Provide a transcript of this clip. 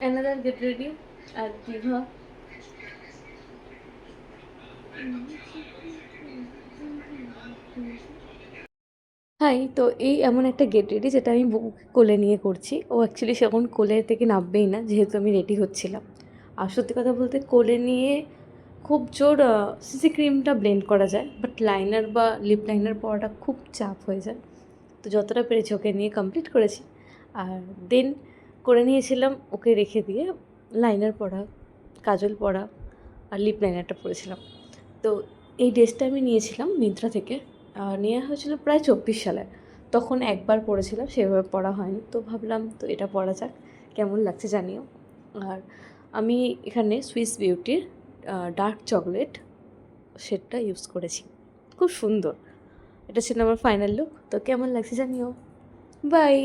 Another get ready at Diva. Hi, তো এই এমন একটা গেট রেডি যেটা আমি কোলে নিয়ে করছি। ও অ্যাকচুয়ালি সেখন কোলে থেকে নামবেই না, যেহেতু আমি রেডি হচ্ছিলাম। আর সত্যি কথা বলতে কোলে নিয়ে খুব জোর সিসি ক্রিমটা ব্লেন্ড করা যায়, বাট লাইনার বা লিপ লাইনার পরাটা খুব চাপ হয়ে যায়। তো যতটা পেরেছি ওকে নিয়ে কমপ্লিট করেছি। আর দেন করে নিয়েছিলাম ওকে রেখে দিয়ে লাইনার পরা, কাজল পরা আর লিপ লাইনারটা পরেছিলাম। তো এই ড্রেসটা আমি নিয়েছিলাম মিন্ত্রা থেকে। নেওয়া হয়েছিল প্রায় 24 সালে। তখন একবার পরেছিলাম, সেভাবে পরা হয়নি। তো ভাবলাম তো এটা পরা যাক, কেমন লাগছে জানিও। আর আমি এখানে সুইস বিউটির ডার্ক চকলেট শেডটা ইউজ করেছি, খুব সুন্দর। এটা ছিল আমার ফাইনাল লুক। তো কেমন লাগছে জানিও। বাই।